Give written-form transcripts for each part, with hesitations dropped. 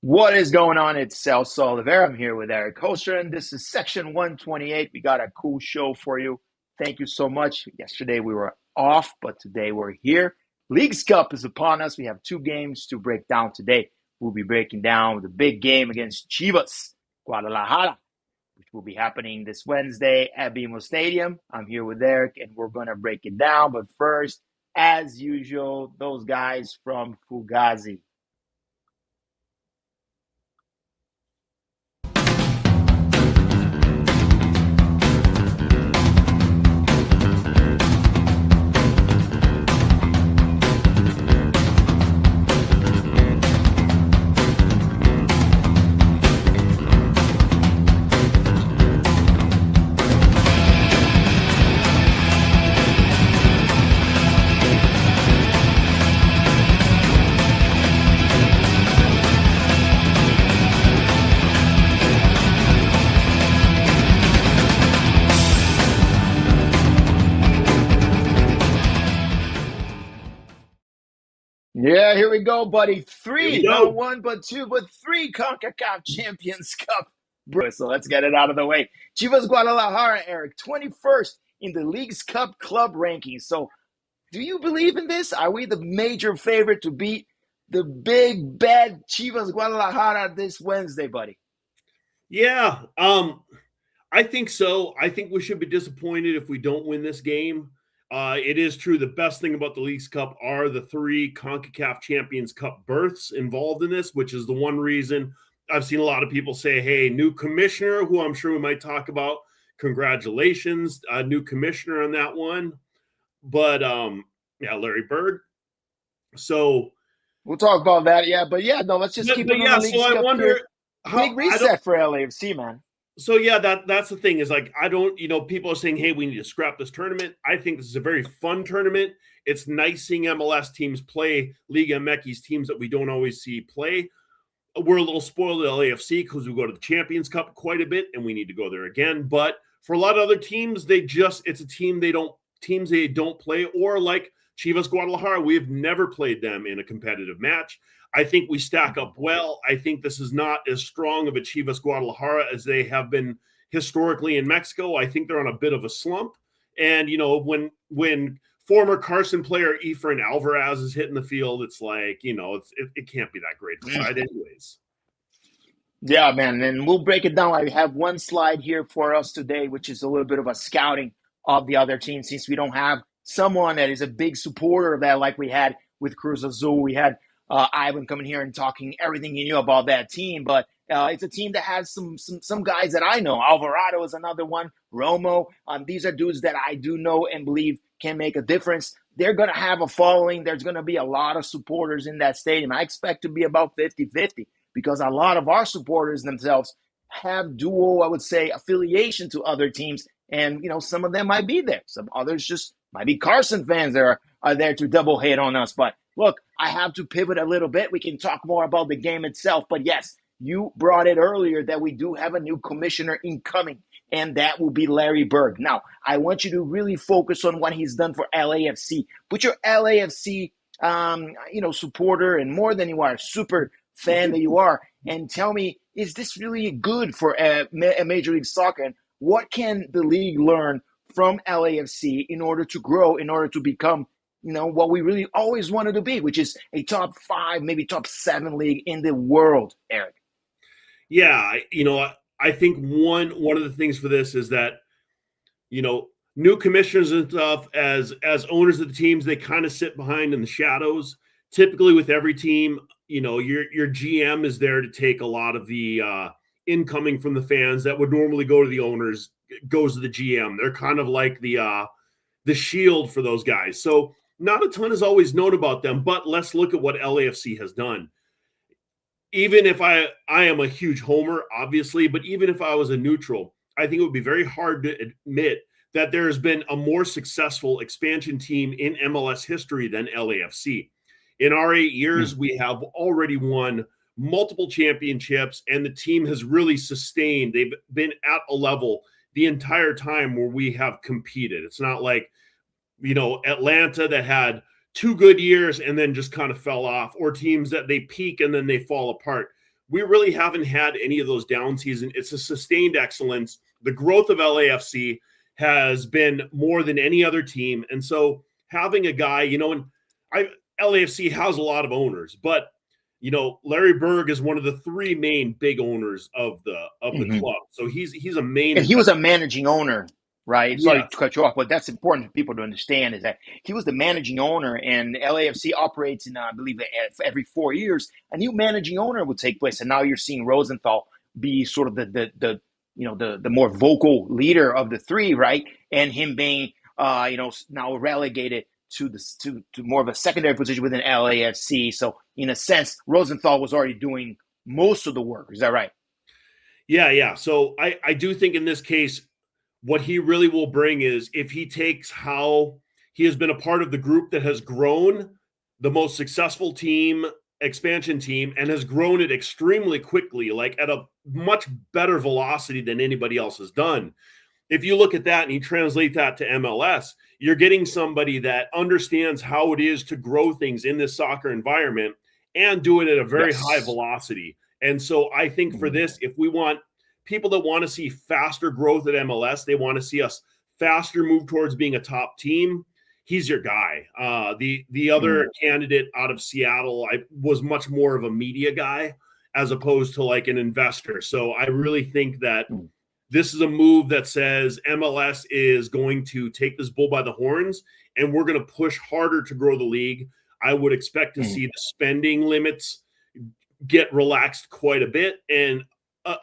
What is going on? It's Celso Oliveira. I'm here with Eric Kosher, and this is section 128. We got a cool show for you. Thank you so much. Yesterday we were off, but today we're here. League's Cup is upon us. We have two games to break down today. We'll be breaking down the big game against Chivas, Guadalajara, which will be happening this Wednesday at BMO Stadium. I'm here with Eric, and we're going to break it down. But first, as usual, those guys from Fugazi. Yeah, here we go, buddy. Three, not one, but two, but three CONCACAF Champions Cup. So let's get it out of the way. Chivas Guadalajara, Eric, 21st in the League's Cup club rankings. So do you believe in this? Are we the major favorite to beat the big, bad Chivas Guadalajara this Wednesday, buddy? Yeah, I think so. I think we should be disappointed if we don't win this game. It is true. The best thing about the League's Cup are the three CONCACAF Champions Cup berths involved in this, which is the one reason I've seen a lot of people say, hey, new commissioner, who I'm sure we might talk about. Congratulations, new commissioner on that one. But, yeah, Larry Bird. So we'll talk about that, yeah. But, yeah, no, let's just keep it on the League's Cup. I wonder big reset for LAFC, man. So, yeah, that's the thing is like, I don't, people are saying, hey, we need to scrap this tournament. I think this is a very fun tournament. It's nice seeing MLS teams play Liga MX teams that we don't always see play. We're a little spoiled at LAFC because we go to the Champions Cup quite a bit and we need to go there again. But for a lot of other teams, it's a teams they don't play, or like Chivas Guadalajara, we have never played them in a competitive match. I think we stack up well. I think this is not as strong of a Chivas Guadalajara as they have been historically in Mexico. I think they're on a bit of a slump. And, when former Carson player Efrain Alvarez is hitting the field, it's like, it can't be that great side anyways. Yeah, man. And we'll break it down. I have one slide here for us today, which is a little bit of a scouting of the other teams, since we don't have someone that is a big supporter of that like we had with Cruz Azul. We had Ivan coming here and talking everything he knew about that team, but it's a team that has some guys that I know. Alvarado is another one. Romo. These are dudes that I do know and believe can make a difference. They're going to have a following. There's going to be a lot of supporters in that stadium. I expect to be about 50-50 because a lot of our supporters themselves have dual, I would say, affiliation to other teams. And, some of them might be there. Some others just might be Carson fans that are there to double hate on us. But look, I have to pivot a little bit. We can talk more about the game itself. But yes, you brought it earlier that we do have a new commissioner incoming, and that will be Larry Bird. Now, I want you to really focus on what he's done for LAFC. Put your LAFC, supporter, and more than you are, super fan that you are, and tell me, is this really good for a Major League Soccer? And what can the league learn from LAFC in order to grow, in order to become what we really always wanted to be, which is a top 5, maybe top 7 league in the world, Eric? Yeah, I think one of the things for this is that, new commissioners and stuff, as owners of the teams, they kind of sit behind in the shadows. Typically with every team, your GM is there to take a lot of the incoming from the fans that would normally go to the owners, goes to the GM. They're kind of like the shield for those guys. So not a ton is always known about them, but let's look at what LAFC has done. Even if I am a huge homer, obviously, but even if I was a neutral, I think it would be very hard to admit that there has been a more successful expansion team in MLS history than LAFC. In our 8 years, we have already won multiple championships, and the team has really sustained. They've been at a level the entire time where we have competed. It's not like, Atlanta that had 2 good years and then just kind of fell off, or teams that they peak and then they fall apart. we really haven't had any of those down seasons. It's a sustained excellence. The growth of LAFC has been more than any other team. And so having a guy, and LAFC has a lot of owners, but Larry Berg is one of the three main big owners of the club. So he's a main, and he was a managing owner, right? Sorry yes. to cut you off, but that's important for people to understand is that he was the managing owner, and LAFC operates in, I believe, every 4 years, a new managing owner would take place, and now you're seeing Rosenthal be sort of the more vocal leader of the three, right? And him being, now relegated to more of a secondary position within LAFC. So in a sense, Rosenthal was already doing most of the work. Is that right? Yeah. So I do think in this case, what he really will bring is if he takes how he has been a part of the group that has grown the most successful team, expansion team, and has grown it extremely quickly, like at a much better velocity than anybody else has done. If you look at that and you translate that to MLS, you're getting somebody that understands how it is to grow things in this soccer environment and do it at a very high velocity. And so I think for this, if we want people that want to see faster growth at MLS, they want to see us faster move towards being a top team, he's your guy. The other candidate out of Seattle, I was much more of a media guy as opposed to like an investor. So I really think that this is a move that says MLS is going to take this bull by the horns, and we're going to push harder to grow the league. I would expect to see the spending limits get relaxed quite a bit, and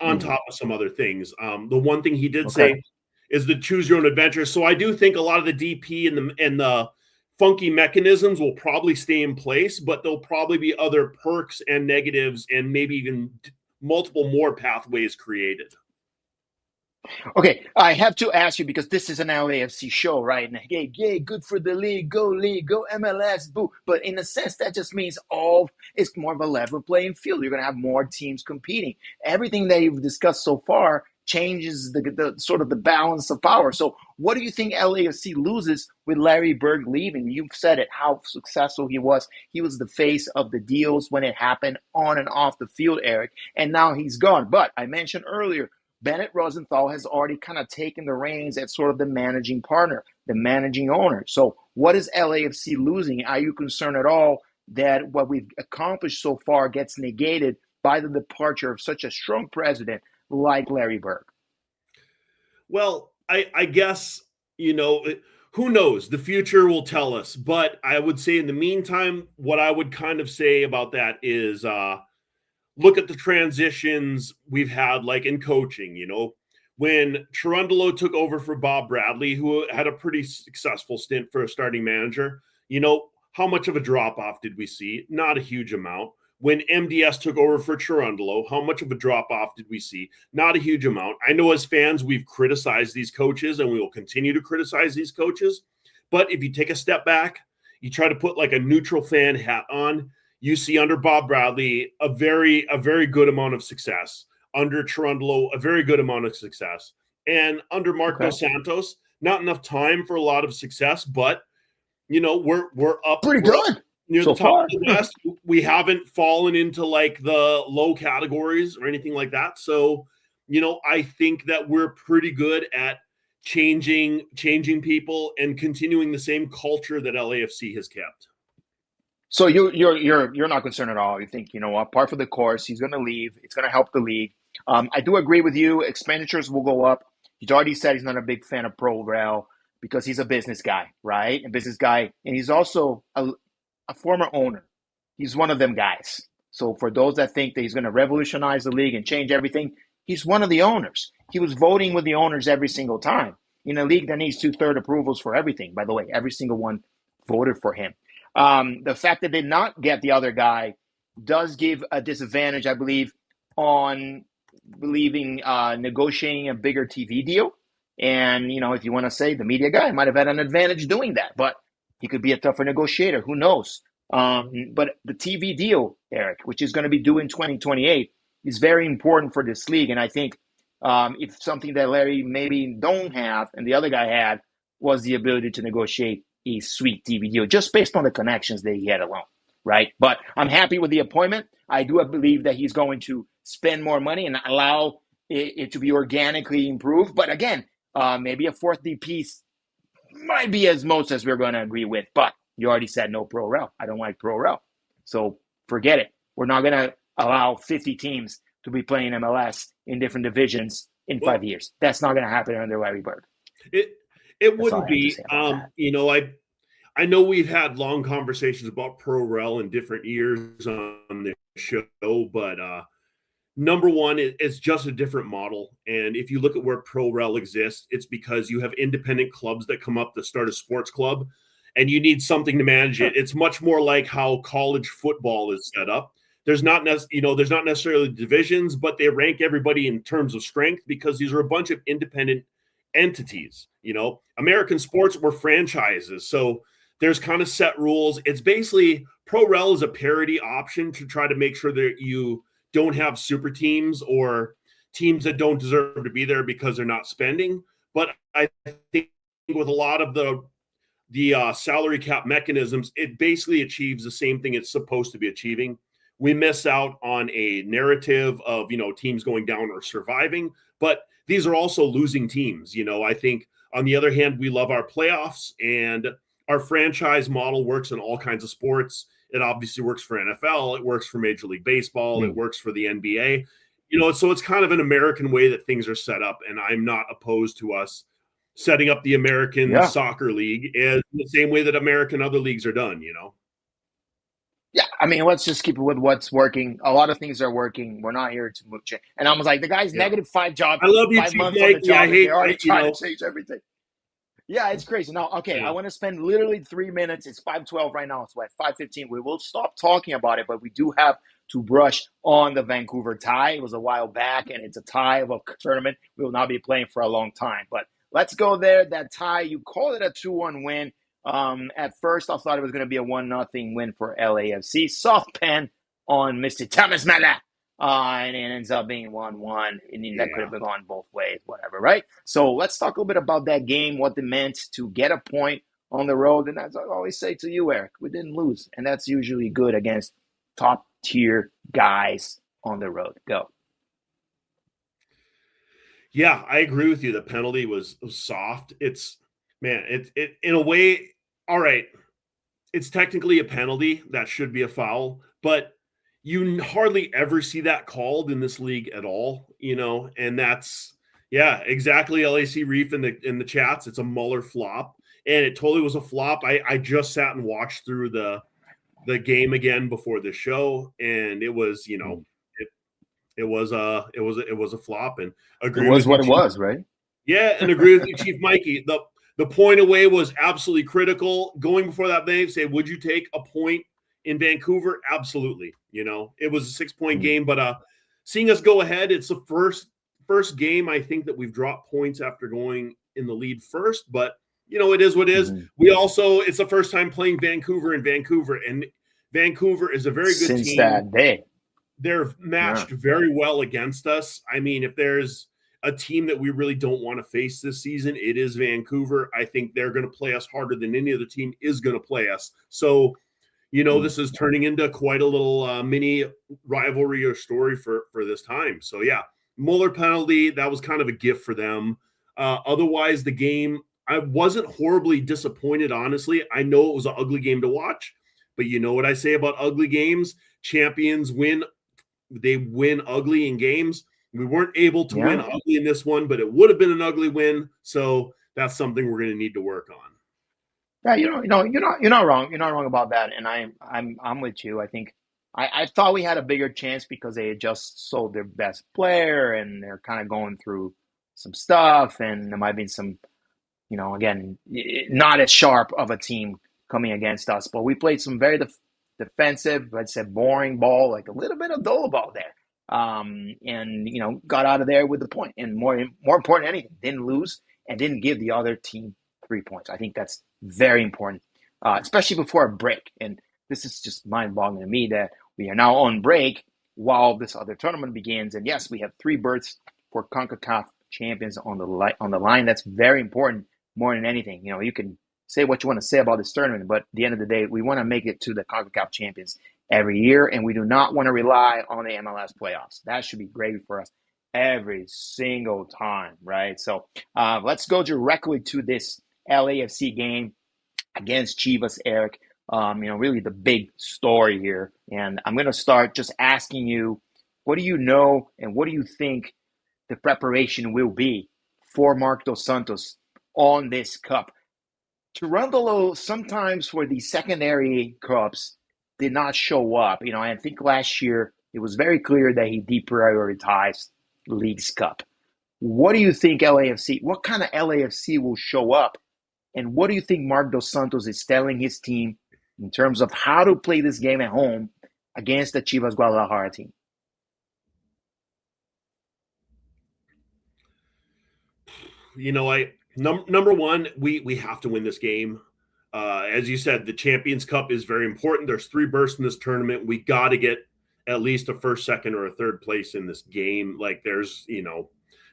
on top of some other things. The one thing he did say is the choose your own adventure. So I do think a lot of the DP and the funky mechanisms will probably stay in place, but there'll probably be other perks and negatives and maybe even multiple more pathways created. Okay, I have to ask you because this is an LAFC show, right? And yay, good for the league, go MLS, boo. But in a sense, that just means it's more of a level playing field. You're going to have more teams competing. Everything that you've discussed so far changes the sort of the balance of power. So what do you think LAFC loses with Larry Berg leaving? You've said it, how successful he was. He was the face of the deals when it happened on and off the field, Eric, and now he's gone. But I mentioned earlier, Bennett Rosenthal has already kind of taken the reins as sort of the managing partner, the managing owner. So what is LAFC losing? Are you concerned at all that what we've accomplished so far gets negated by the departure of such a strong president like Larry Berg? Well, I guess, who knows? The future will tell us. But I would say in the meantime, what I would kind of say about that is look at the transitions we've had, like in coaching, when Cherundolo took over for Bob Bradley, who had a pretty successful stint for a starting manager, how much of a drop-off did we see? Not a huge amount. When MDS took over for Cherundolo, how much of a drop-off did we see? Not a huge amount. I know as fans, we've criticized these coaches and we will continue to criticize these coaches. But if you take a step back, you try to put like a neutral fan hat on, you see under Bob Bradley a very good amount of success. Under Cherundolo, a very good amount of success. And under Mark Dos Santos, not enough time for a lot of success, but we're up pretty good near so the top far. of the West. We haven't fallen into like the low categories or anything like that. So, I think that we're pretty good at changing people and continuing the same culture that LAFC has kept. So you're not concerned at all. You think, what, par for the course, he's going to leave. It's going to help the league. I do agree with you. Expenditures will go up. He's already said he's not a big fan of Pro Rel because he's a business guy, right? A business guy. And he's also a former owner. He's one of them guys. So for those that think that he's going to revolutionize the league and change everything, he's one of the owners. He was voting with the owners every single time. In a league that needs 2/3 approvals for everything, by the way, every single one voted for him. The fact that they did not get the other guy does give a disadvantage, I believe, on negotiating a bigger TV deal. And, if you want to say the media guy might have had an advantage doing that, but he could be a tougher negotiator. Who knows? But the TV deal, Eric, which is going to be due in 2028, is very important for this league. And I think if something that Larry maybe don't have and the other guy had was the ability to negotiate a sweet TV deal just based on the connections that he had alone, right? But I'm happy with the appointment. I do believe that he's going to spend more money and allow it to be organically improved. But again, maybe a fourth DP might be as most as we're going to agree with. But you already said no pro rel. I don't like pro rel. So forget it. We're not going to allow 50 teams to be playing MLS in different divisions in 5 years. That's not going to happen under Larry Bird. It wouldn't be. I know we've had long conversations about pro rel in different years on this show, but number one, it's just a different model. And if you look at where pro rel exists, it's because you have independent clubs that come up to start a sports club, and you need something to manage it. It's much more like how college football is set up. There's not necessarily divisions, but they rank everybody in terms of strength because these are a bunch of independent entities. American sports were franchises, so there's kind of set rules. It's basically pro rel is a parity option to try to make sure that you don't have super teams or teams that don't deserve to be there because they're not spending. But I think with a lot of the salary cap mechanisms, it basically achieves the same thing it's supposed to be achieving. We miss out on a narrative of, teams going down or surviving, but these are also losing teams. I think on the other hand, we love our playoffs, and our franchise model works in all kinds of sports. It obviously works for NFL. It works for Major League Baseball. It works for the NBA. So it's kind of an American way that things are set up, and I'm not opposed to us setting up the American Soccer League in the same way that American other leagues are done, Yeah, I mean, let's just keep it with what's working. A lot of things are working. We're not here to move change. And I was like, the guy's negative 5 jobs, I love you, 5 Chief months Mike. on the job. They're already trying to change everything. Yeah, it's crazy. Now, okay, I want to spend literally 3 minutes. It's 5:12 right now. It's 5:15. We will stop talking about it, but we do have to brush on the Vancouver tie. It was a while back, and it's a tie of a tournament we will not be playing for a long time. But let's go there. That tie, you call it a 2-1 win. At first, I thought it was going to be a 1-0 win for LAFC. Soft pen on Mr. Thomas Mala. And it ends up being 1-1. And that could have gone both ways, whatever, right? So let's talk a little bit about that game, what it meant to get a point on the road. And as I always say to you, Eric, we didn't lose. And that's usually good against top-tier guys on the road. Go. Yeah, I agree with you. The penalty was soft. It's in a way, all right, it's technically a penalty. That should be a foul, but you hardly ever see that called in this league at all, and that's, exactly. LAC Reef in the chats. It's a Muller flop, and it totally was a flop. I just sat and watched through the game again before the show, and it was, it was a flop, and agree. It was what it was, right? Yeah, and agree with you, Chief Mikey. The point away was absolutely critical. Going before that, they say, would you take a point in Vancouver? Absolutely. It was a 6-point game, but seeing us go ahead, it's the first game I think that we've dropped points after going in the lead first, but it is what it is. We also, it's the first time playing Vancouver, and Vancouver is a very good team. Since that day. They're matched very well against us. I mean, if there's a team that we really don't want to face this season, it is Vancouver. I think they're going to play us harder than any other team is going to play us. So, this is turning into quite a little mini rivalry or story for this time. So, yeah, Muller penalty, that was kind of a gift for them. Otherwise, the game, I wasn't horribly disappointed, honestly. I know it was an ugly game to watch, but you know what I say about ugly games? Champions win. They win ugly in games. We weren't able to win ugly in this one, but it would have been an ugly win. So that's something we're going to need to work on. Yeah, you're not wrong. You're not wrong about that, and I'm with you. I think I thought we had a bigger chance because they had just sold their best player, and they're kind of going through some stuff, and there might have been some, again, not as sharp of a team coming against us, but we played some very defensive, I'd say boring ball, like a little bit of dolo ball there, and got out of there with the point, and more important than anything, didn't lose and didn't give the other team 3 points. I think that's very important, especially before a break. And this is just mind-boggling to me that we are now on break while this other tournament begins. And yes, we have 3 berths for CONCACAF champions on the line. That's very important, more than anything. You can say what you want to say about this tournament, but at the end of the day, we want to make it to the CONCACAF champions. every year, and we do not want to rely on the MLS playoffs. That should be gravy for us every single time, right? So let's go directly to this LAFC game against Chivas, Eric. Really the big story here. And I'm going to start just asking you, what do you know and what do you think the preparation will be for Marc Dos Santos on this cup? Toronto sometimes for the secondary cups did not show up. I think last year it was very clear that he deprioritized League's Cup. What do you think LAFC, what kind of LAFC will show up? And what do you think Marc Dos Santos is telling his team in terms of how to play this game at home against the Chivas Guadalajara team? Number one, we have to win this game. As you said, the Champions Cup is very important. There's 3 berths in this tournament. We got to get at least a first, second, or a third place in this game.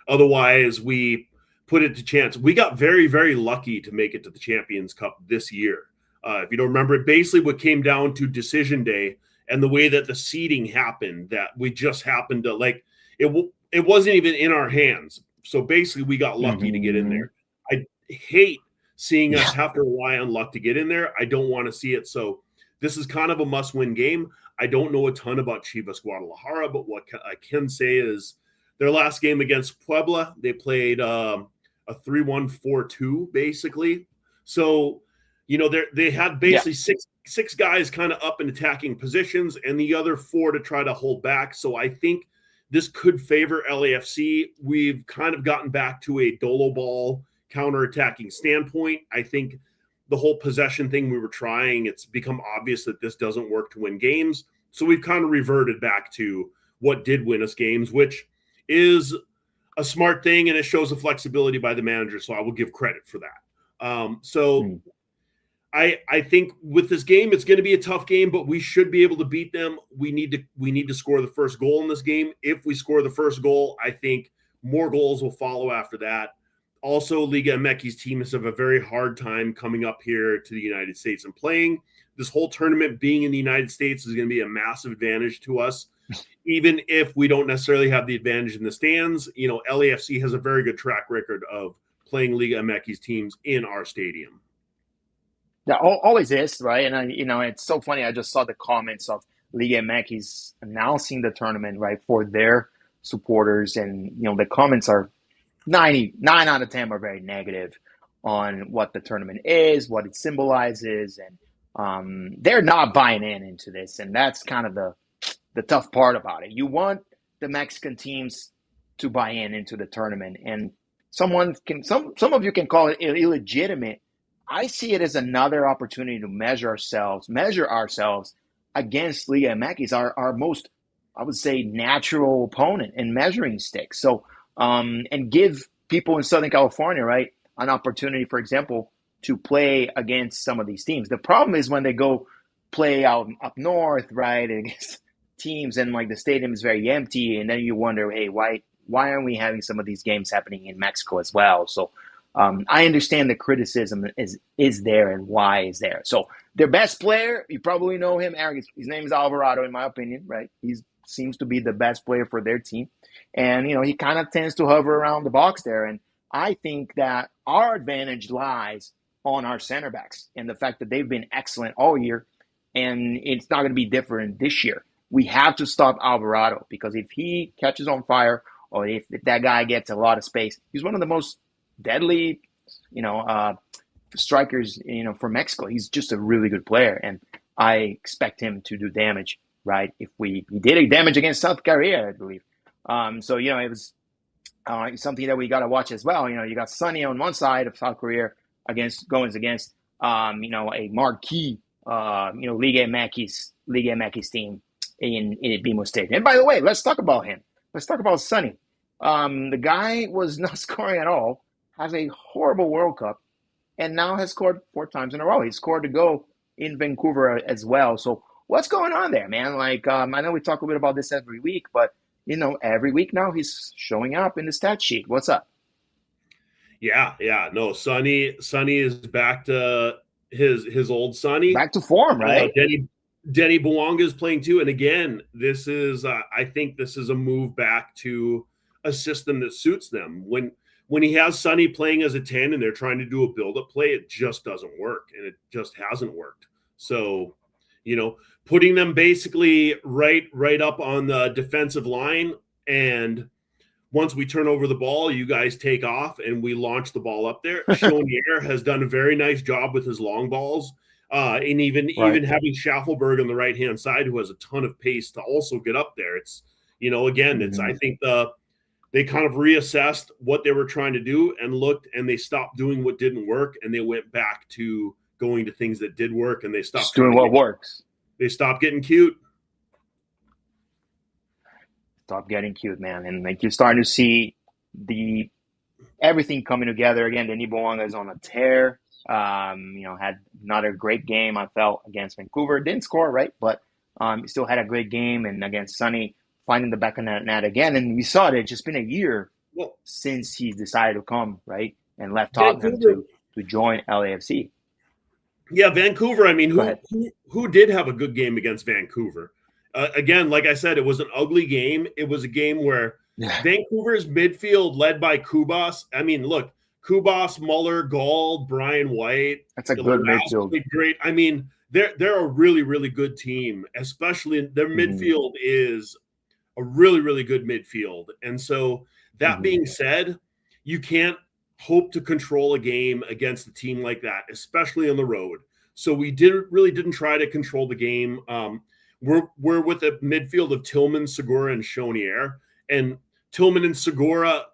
Otherwise we put it to chance. We got very, very lucky to make it to the Champions Cup this year. If you don't remember, it basically what came down to decision day and the way that the seeding happened, that we just happened to it wasn't even in our hands. So basically we got lucky to get in there. I hate seeing us have to rely on luck to get in there. I don't want to see it. So this is kind of a must-win game. I don't know a ton about Chivas Guadalajara, but what I can say is their last game against Puebla, they played a 3-1-4-2 basically. So, they had basically six guys kind of up in attacking positions and the other 4 to try to hold back. So I think this could favor LAFC. We've kind of gotten back to a Dolo ball counter-attacking standpoint. I think the whole possession thing we were trying, it's become obvious that this doesn't work to win games. So we've kind of reverted back to what did win us games, which is a smart thing, and it shows the flexibility by the manager. So I will give credit for that. I think with this game, it's going to be a tough game, but we should be able to beat them. We need to score the first goal in this game. If we score the first goal, I think more goals will follow after that. Also, Liga MX's teams have a very hard time coming up here to the United States and playing. This whole tournament being in the United States is going to be a massive advantage to us, even if we don't necessarily have the advantage in the stands. LAFC has a very good track record of playing Liga MX's teams in our stadium. Yeah, always is, right? And it's so funny. I just saw the comments of Liga MX announcing the tournament, right, for their supporters, and the comments are 99 out of 10 are very negative on what the tournament is, what it symbolizes, and they're not buying into this, and that's kind of the tough part about it. You want the Mexican teams to buy into the tournament, and some of you can call it illegitimate. I see it as another opportunity to measure ourselves against Liga MX, our most, I would say, natural opponent and measuring stick. So, and give people in Southern California, right, an opportunity, for example, to play against some of these teams. The problem is when they go play out up north, right, against teams, and the stadium is very empty, and then you wonder, hey, why aren't we having some of these games happening in Mexico as well? So I understand the criticism is there and why is there. So their best player, you probably know him, Eric. His name is Alvarado, in my opinion, right? He seems to be the best player for their team. And, he kind of tends to hover around the box there. And I think that our advantage lies on our center backs and the fact that they've been excellent all year. And it's not going to be different this year. We have to stop Alvarado, because if he catches on fire, or if that guy gets a lot of space, he's one of the most deadly, strikers, for Mexico. He's just a really good player, and I expect him to do damage, right? He did a damage against South Korea, I believe. So it was something that we got to watch as well. You got Sonny on one side of South Korea going against a marquee Liga MX team in BMO Stadium. And by the way, let's talk about him. Let's talk about Sonny. The guy was not scoring at all, has a horrible World Cup, and now has scored 4 times in a row. He scored to go in Vancouver as well. So what's going on there, man? I know we talk a bit about this every week, but every week now he's showing up in the stat sheet. What's up? Yeah. No, Sonny is back to his old Sonny. Back to form, right? Denny Bouanga is playing too. And again, this is I think this is a move back to a system that suits them. When he has Sonny playing as a 10 and they're trying to do a build-up play, it just doesn't work. And it just hasn't worked. So, putting them basically right up on the defensive line, and once we turn over the ball, you guys take off and we launch the ball up there. Chonier has done a very nice job with his long balls. And even having Schaffelberg on the right-hand side, who has a ton of pace to also get up there. It's, I think they kind of reassessed what they were trying to do and looked, and they stopped doing what didn't work, and they went back to going to things that did work, and they stopped just doing what works. They stopped getting cute. Stop getting cute, man. And like, you're starting to see everything coming together again. Denny Bouanga is on a tear. Had not a great game, I felt, against Vancouver. Didn't score, right? But still had a great game. And against Sonny, finding the back of the net again. And we saw it. It's just been a year since he decided to come, right? And left Tottenham to join LAFC. Yeah, Vancouver. I mean, who did have a good game against Vancouver? Again, like I said, it was an ugly game. It was a game where Vancouver's midfield, led by Kubas. I mean, look, Kubas, Muller, Gall, Brian White. That's a good midfield. Great. I mean, they're a really, really good team. Especially their midfield is a really, really good midfield. And so that being said, you can't hope to control a game against a team like that, especially on the road. So we didn't try to control the game. We're with a midfield of Tillman, Segura, and Chonier. And Tillman and Segura,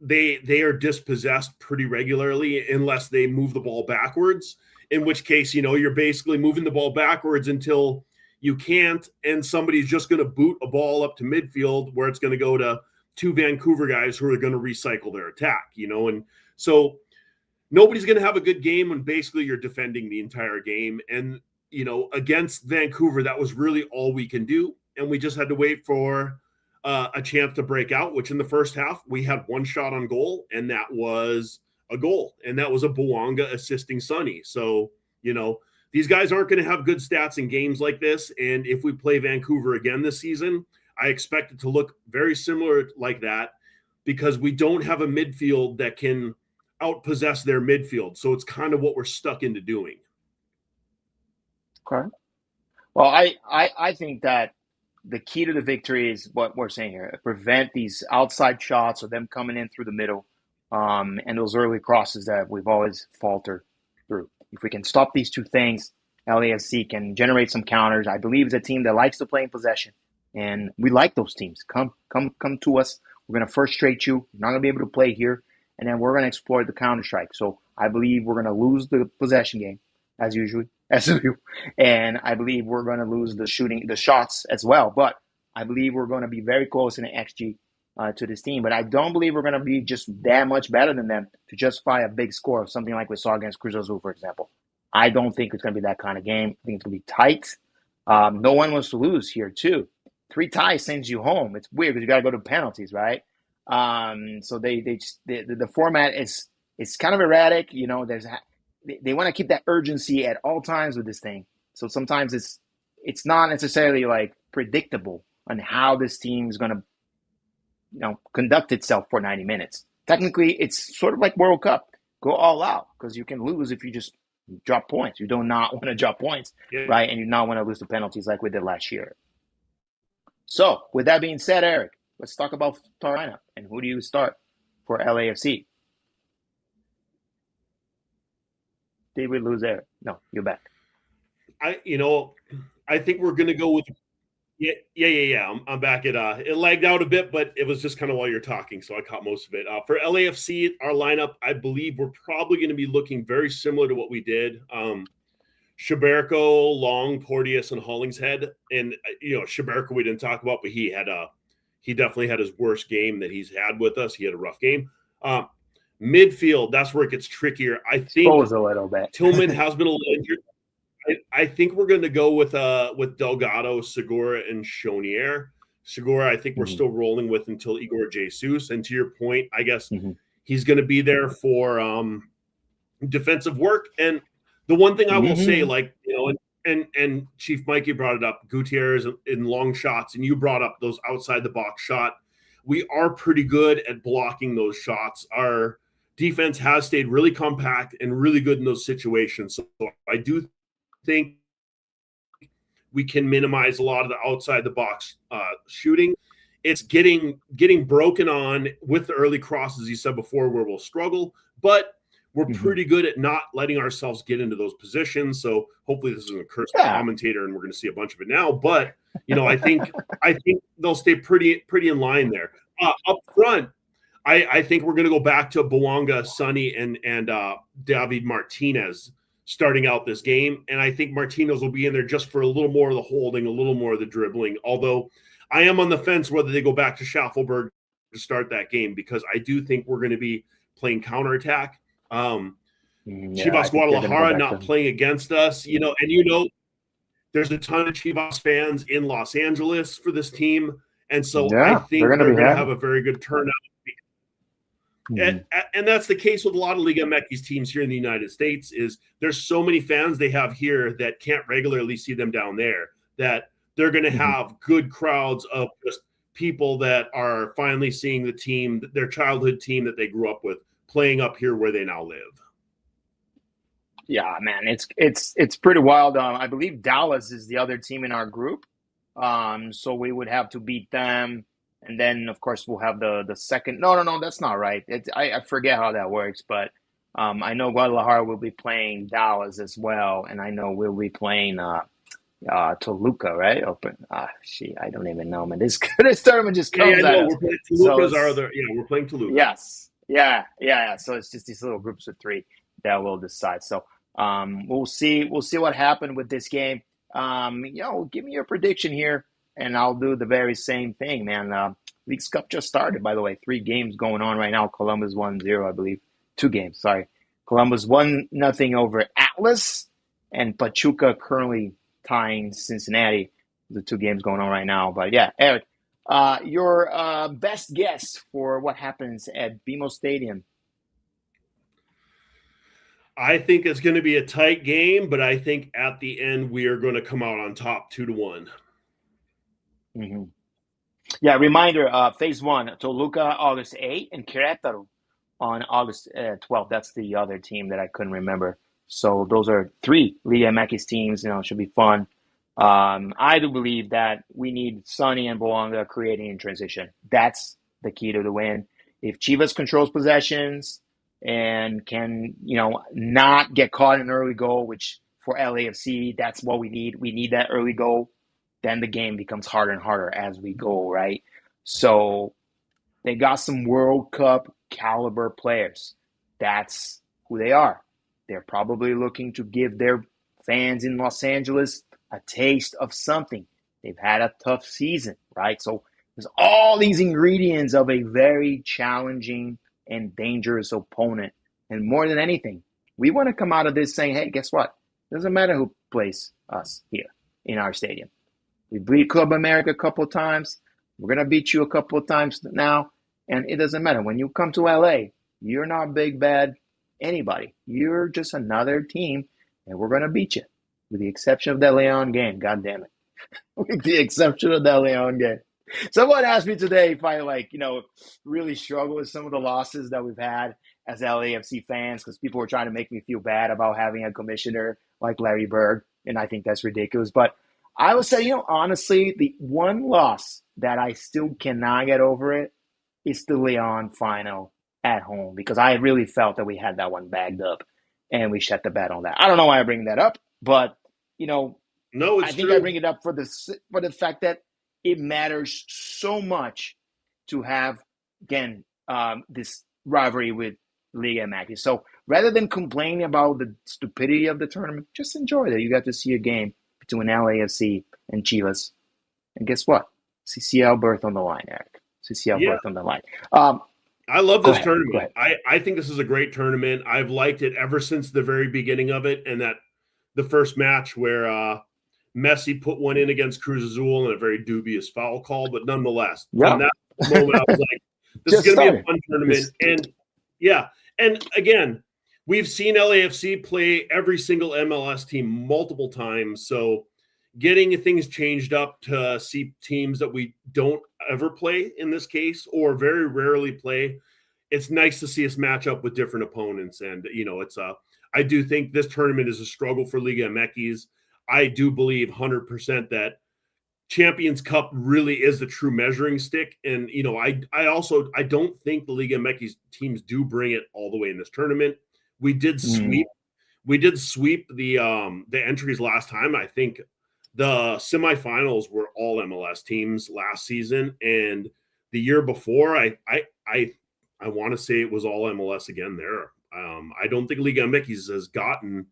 they are dispossessed pretty regularly unless they move the ball backwards, in which case, you're basically moving the ball backwards until you can't, and somebody's just going to boot a ball up to midfield where it's going to go to two Vancouver guys who are going to recycle their attack, and so nobody's going to have a good game when basically you're defending the entire game. And against Vancouver, that was really all we can do. And we just had to wait for a chance to break out, which in the first half, we had one shot on goal, and that was a goal. And that was a Bouanga assisting Sonny. So, these guys aren't going to have good stats in games like this. And if we play Vancouver again this season, I expect it to look very similar like that, because we don't have a midfield that can outpossess their midfield. So it's kind of what we're stuck into doing. Okay. Well, I think that the key to the victory is what we're saying here: prevent these outside shots or them coming in through the middle, and those early crosses that we've always faltered through. If we can stop these two things, LAFC can generate some counters. I believe it's a team that likes to play in possession, and we like those teams. Come to us. We're going to frustrate you. You're not going to be able to play here, and then we're going to exploit the counter strike. So I believe we're going to lose the possession game as usual. And I believe we're going to lose the shots as well. But I believe we're going to be very close in the XG to this team. But I don't believe we're going to be just that much better than them to justify a big score, something like we saw against Cruz Azul, for example. I don't think it's going to be that kind of game. I think it's going to be tight. No one wants to lose here, too. 3 ties sends you home. It's weird because you got to go to penalties, right? So the format is kind of erratic. They want to keep that urgency at all times with this thing. So sometimes it's not necessarily like predictable on how this team is going to, conduct itself for 90 minutes. Technically, it's sort of like World Cup. Go all out, because you can lose if you just drop points. You do not want to drop points, right? And you not want to lose the penalties like we did last year. So with that being said, Eric, let's talk about our lineup. And who do you start for LAFC? Did we lose Eric? No, you're back. I think we're going to go with yeah. I'm back. It lagged out a bit, but it was just kind of while you're talking, so I caught most of it. For LAFC, our lineup, I believe we're probably going to be looking very similar to what we did. Schaberko, Long, Porteous, and Hollingshead. And Schaberko we didn't talk about, but he definitely had his worst game that he's had with us. He had a rough game. Midfield, that's where it gets trickier. I think a little bit. Tillman has been a little injured. I think we're going to go with Delgado, Segura, and Chonier. Segura, I think we're still rolling with until Igor Jesus. And to your point, I guess he's going to be there for defensive work. And the one thing I will say, and Chief Mikey brought it up, Gutierrez in long shots, and you brought up those outside the box shot. We are pretty good at blocking those shots. Our defense has stayed really compact and really good in those situations. So I do think we can minimize a lot of the outside the box shooting. It's getting broken on with the early crosses, you said before, where we'll struggle, but we're pretty good at not letting ourselves get into those positions. So hopefully this isn't a curse commentator and we're going to see a bunch of it now. But, I think they'll stay pretty in line there. Up front, I think we're going to go back to Bouanga, Sonny, and David Martinez starting out this game. And I think Martinez will be in there just for a little more of the holding, a little more of the dribbling. Although I am on the fence whether they go back to Schaffelberg to start that game, because I do think we're going to be playing counterattack. Chivas Guadalajara not playing against us, and there's a ton of Chivas fans in Los Angeles for this team. And so I think they're going to have a very good turnout. And that's the case with a lot of Liga MX teams here in the United States. Is there's so many fans they have here that can't regularly see them down there, that they're going to have good crowds of just people that are finally seeing the team, their childhood team that they grew up with, playing up here where they now live. Yeah, man, it's pretty wild. I believe Dallas is the other team in our group, so we would have to beat them. And then, of course, we'll have the second. No, that's not right. I forget how that works, but I know Guadalajara will be playing Dallas as well, and I know we'll be playing Toluca, right? I don't even know, man. This tournament just comes at us. We're playing Toluca. Yes, yeah. So it's just these little groups of three that will decide. So we'll see what happened with this game. Give me your prediction here. And I'll do the very same thing, man. League's Cup just started, by the way. 3 games going on right now. Columbus 1-0, I believe. 2 games, sorry. Columbus 1-0 over Atlas, and Pachuca currently tying Cincinnati. The 2 games going on right now. But yeah, Eric, your best guess for what happens at BMO Stadium? I think it's going to be a tight game, but I think at the end we are going to come out on top 2-1. Mm-hmm. Yeah, reminder, phase 1, Toluca August 8th and Querétaro on August 12th. That's the other team that I couldn't remember. So those are 3 Liga MX teams. It should be fun. I do believe that we need Sonny and Bouanga creating in transition. That's the key to the win. If Chivas controls possessions and can, not get caught in an early goal, which for LAFC, that's what we need. We need that early goal. Then the game becomes harder and harder as we go, right? So they got some World Cup caliber players. That's who they are. They're probably looking to give their fans in Los Angeles a taste of something. They've had a tough season, right? So there's all these ingredients of a very challenging and dangerous opponent. And more than anything, we want to come out of this saying, hey, guess what? It doesn't matter who plays us here in our stadium. We beat Club America a couple of times. We're going to beat you a couple of times now. And it doesn't matter. When you come to LA, you're not big, bad anybody. You're just another team, and we're going to beat you. With the exception of that Leon game. God damn it. With the exception of that Leon game. Someone asked me today if I, really struggle with some of the losses that we've had as LAFC fans, because people were trying to make me feel bad about having a commissioner like Larry Berg, and I think that's ridiculous. But I would say, honestly, the one loss that I still cannot get over it is the Leon final at home, because I really felt that we had that one bagged up and we shut the bed on that. I don't know why I bring that up, but, no, it's I think true. I bring it up for the fact that it matters so much to have, again, this rivalry with Liga MX. So rather than complaining about the stupidity of the tournament, just enjoy that you got to see a game between LAFC and Chivas. And guess what? CCL berth on the line, Eric. CCL berth on the line. I love this tournament. I think this is a great tournament. I've liked it ever since the very beginning of it, and that the first match where Messi put one in against Cruz Azul in a very dubious foul call, but nonetheless, from that moment I was like, this is going to be a fun tournament. And again, we've seen LAFC play every single MLS team multiple times. So getting things changed up to see teams that we don't ever play in this case, or very rarely play, it's nice to see us match up with different opponents. And, I do think this tournament is a struggle for Liga MX. I do believe 100% that Champions Cup really is the true measuring stick. And, I don't think the Liga MX teams do bring it all the way in this tournament. We did sweep. We did sweep the entries last time. I think the semifinals were all MLS teams last season, and the year before, I want to say it was all MLS again there. I don't think Liga MX has gotten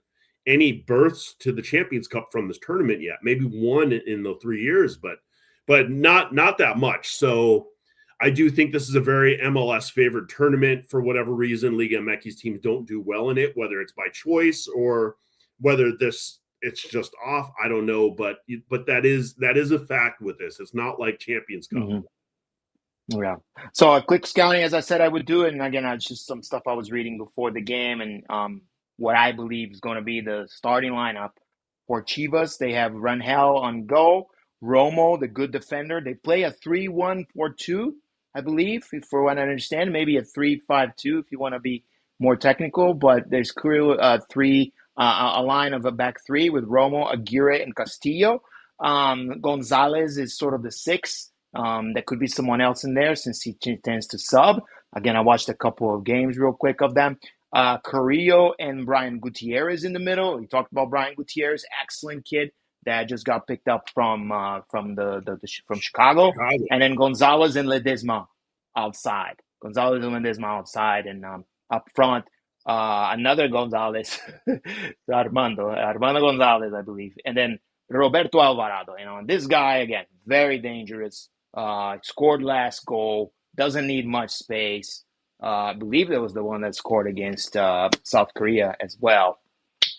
any berths to the Champions Cup from this tournament yet. Maybe one in the 3 years, but not that much. So I do think this is a very MLS favored tournament for whatever reason. Liga MX teams don't do well in it, whether it's by choice or whether it's just off. I don't know, but that is a fact with this. It's not like Champions Cup. Mm-hmm. Yeah. So a quick scouting, as I said I would do, and again, it's just some stuff I was reading before the game, and what I believe is going to be the starting lineup for Chivas. They have Rangel on goal, Romo, the good defender. They play a 3-1-4-2, I believe, for what I understand. Maybe a 3-5-2 if you want to be more technical. But there's clearly a line of a back three with Romo, Aguirre, and Castillo. Gonzalez is sort of the sixth. There could be someone else in there since he tends to sub. Again, I watched a couple of games real quick of them. Carrillo and Brian Gutierrez in the middle. We talked about Brian Gutierrez, excellent kid that just got picked up from Chicago. And then Gonzalez and Ledesma outside. And up front, another Gonzalez, Armando Gonzalez, I believe, and then Roberto Alvarado. And this guy again, very dangerous. Scored last goal, doesn't need much space. I believe that was the one that scored against South Korea as well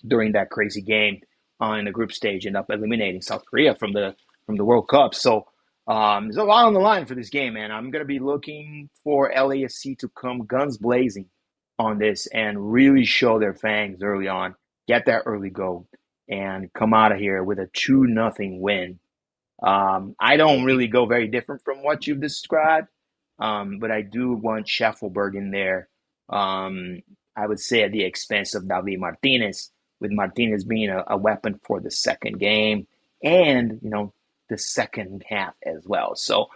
during that crazy game in the group stage, ended up eliminating South Korea from the World Cup. So there's a lot on the line for this game, man. I'm going to be looking for LAFC to come guns blazing on this and really show their fangs early on, get that early goal, and come out of here with a 2-0 win. I don't really go very different from what you've described. But I do want Schaffelberg in there. I would say at the expense of David Martinez, with Martinez being a weapon for the second game and, the second half as well. So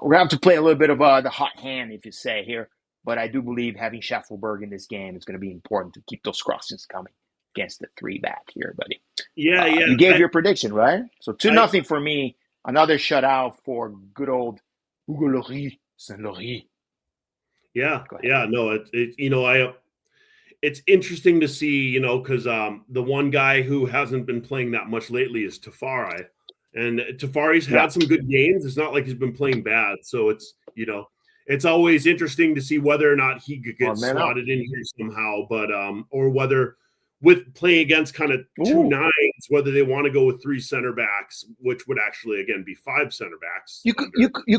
we're going to have to play a little bit of the hot hand, if you say, here. But I do believe having Schaffelberg in this game is going to be important to keep those crossings coming against the 3-back here, buddy. Yeah. You gave your prediction, right? So 2-0 for me. Another shutout for good old Hugo Lloris. Saint-Laurie. Yeah. No, it's interesting to see, because the one guy who hasn't been playing that much lately is Tafari, and Tafari's had some good games. It's not like he's been playing bad, so it's always interesting to see whether or not he could get slotted in here somehow, but or whether with playing against kind of 2 nines, whether they want to go with 3 center backs, which would actually again be 5 center backs. You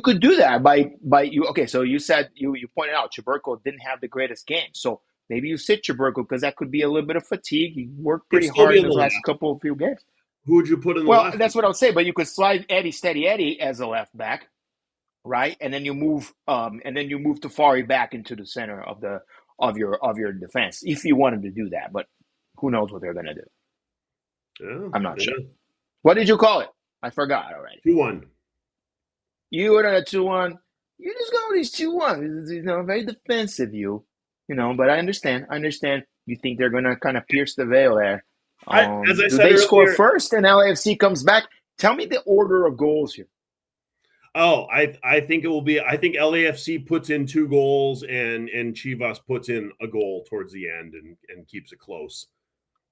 could do that by you. Okay, so you said you pointed out Chiburko didn't have the greatest game, so maybe you sit Chiburko because that could be a little bit of fatigue. He worked pretty hard in the last few games. Who would you put in the left? Well, that's what I would say. But you could slide Steady Eddie as a left back, right? And then you move Tafari back into the center of your defense if you wanted to do that, but. Who knows what they're going to do? Yeah, I'm not sure. What did you call it? I forgot already. 2-1. You were at a 2-1. You just go with these 2-1. Very defensive, but I understand. You think they're going to kind of pierce the veil there. As I said they earlier, score first and LAFC comes back? Tell me the order of goals here. Oh, I think it will be. I think LAFC puts in 2 goals and Chivas puts in a goal towards the end and keeps it close.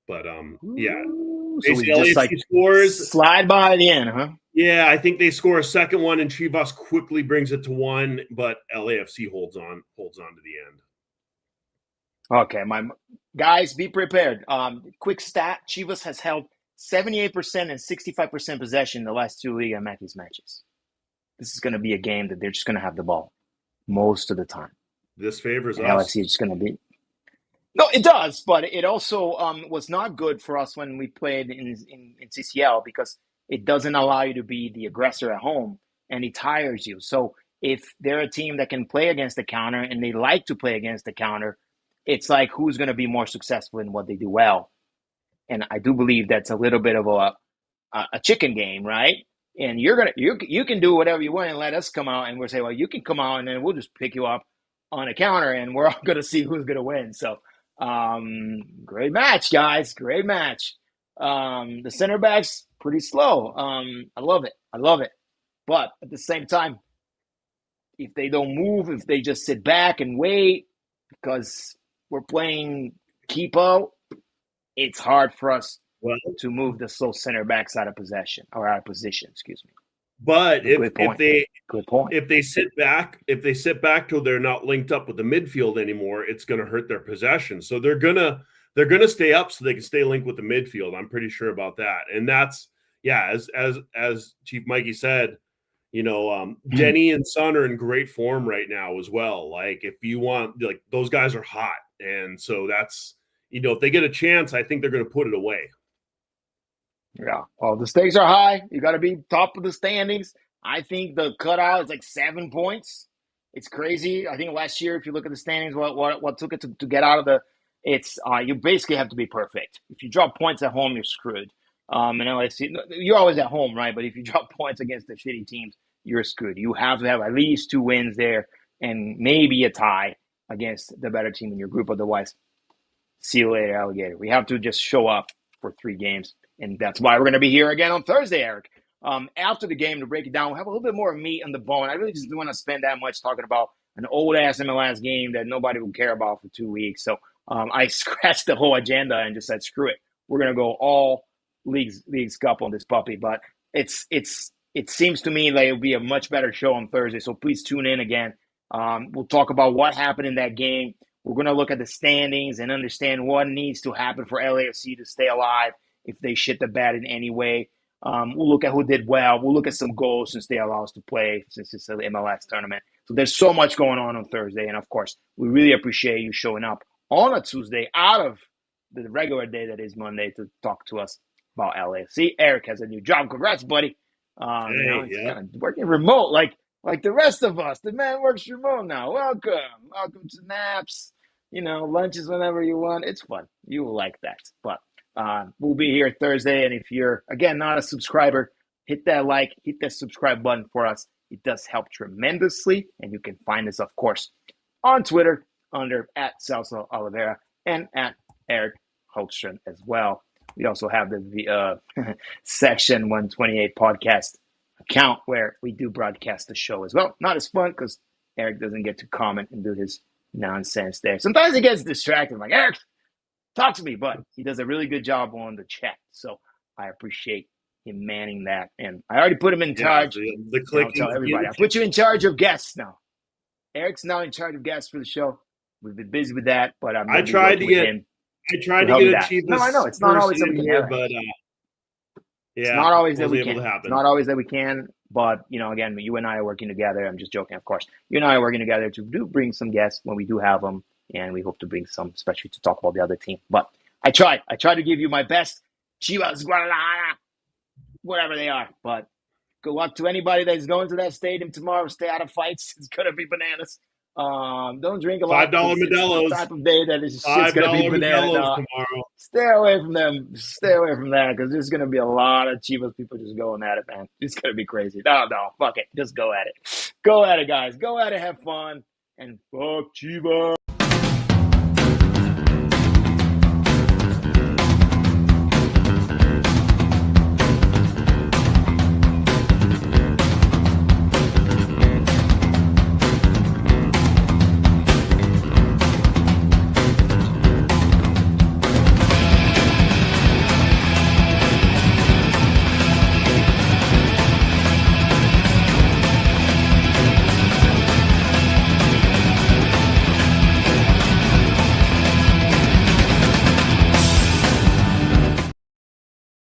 But yeah, so we just scores, slide by the end, huh? Yeah, I think they score a second one and Chivas quickly brings it to 1, but LAFC holds on to the end. Okay, my guys, be prepared. Quick stat: Chivas has held 78% and 65% possession in the last 2 Liga MX matches. This is going to be a game that they're just going to have the ball most of the time. This favors us. LAFC is just going to be. No, it does, but it also was not good for us when we played in CCL because it doesn't allow you to be the aggressor at home and it tires you. So if they're a team that can play against the counter and they like to play against the counter, it's like who's going to be more successful in what they do well. And I do believe that's a little bit of a chicken game, right? And you can do whatever you want and let us come out and we'll say, well, you can come out and then we'll just pick you up on a counter and we're all going to see who's going to win. So great match, guys, great match. The center backs pretty slow. I love it, I love it. But at the same time, if they don't move, if they just sit back and wait because we're playing keepo, it's hard for us Well, to move the slow center backs out of possession or out of position. Excuse me. but Good point. Good point. if they sit back till they're not linked up with the midfield anymore, it's going to hurt their possession. So they're gonna stay up so they can stay linked with the midfield. I'm pretty sure about that. And that's as Chief Mikey said, Denny and Son are in great form right now as well. Like if you want, like those guys are hot, and so that's if they get a chance, I think they're going to put it away. Yeah. Well, the stakes are high. You got to be top of the standings. I think the cutout is like 7 points. It's crazy. I think last year, if you look at the standings, what took it to get out of it's you basically have to be perfect. If you drop points at home, you're screwed. And LAFC, you're always at home, right? But if you drop points against the shitty teams, you're screwed. You have to have at least 2 wins there and maybe a tie against the better team in your group. Otherwise, see you later, alligator. We have to just show up for 3 games. And that's why we're going to be here again on Thursday, Eric. After the game, to break it down, we'll have a little bit more meat on the bone. I really just don't want to spend that much talking about an old-ass MLS game that nobody will care about for 2 weeks. So I scratched the whole agenda and just said, screw it. We're going to go all Leagues Cup on this puppy. But it seems to me like it'll be a much better show on Thursday. So please tune in again. We'll talk about what happened in that game. We're going to look at the standings and understand what needs to happen for LAFC to stay alive if they shit the bed in any way. We'll look at who did well. We'll look at some goals since they allow us to play, since it's an MLS tournament. So there's so much going on Thursday. And, of course, we really appreciate you showing up on a Tuesday out of the regular day that is Monday to talk to us about LAFC. Eric has a new job. Congrats, buddy. He's kind of working remote like the rest of us. The man works remote now. Welcome to naps. Lunches whenever you want. It's fun. You will like that. But we'll be here Thursday. And if you're, again, not a subscriber, hit that like, hit that subscribe button for us. It does help tremendously. And you can find us, of course, on Twitter under @Celso Oliveira and @Eric Hoekstrom as well. We also have the Section 128 podcast account where we do broadcast the show as well. Not as fun because Eric doesn't get to comment and do his nonsense there. Sometimes he gets distracted. I'm like, Eric, talk to me, but he does a really good job on the chat. So I appreciate him manning that. And I already put him in charge. The clicking. I'll tell everybody. I put you in charge of guests now. Eric's now in charge of guests for the show. We've been busy with that, but I tried to get him. I tried to get a Chivas. No, I know it's not always that we can, but it's not always that we can. It's not always that we can, but again, you and I are working together. I'm just joking, of course. You and I are working together to bring some guests when we do have them, and we hope to bring some, especially to talk about the other team. But I tried to give you my best. Chivas, Guadalajara, whatever they are. But good luck to anybody that's going to that stadium tomorrow. Stay out of fights. It's gonna be bananas. Don't drink a lot. $5 Modelo's. Type of day that is shit's gonna be bananas tomorrow. Stay away from them. Stay away from that because there's gonna be a lot of Chivas people just going at it, man. It's gonna be crazy. No, fuck it. Just go at it. Go at it, guys. Go at it. Have fun and fuck Chivas.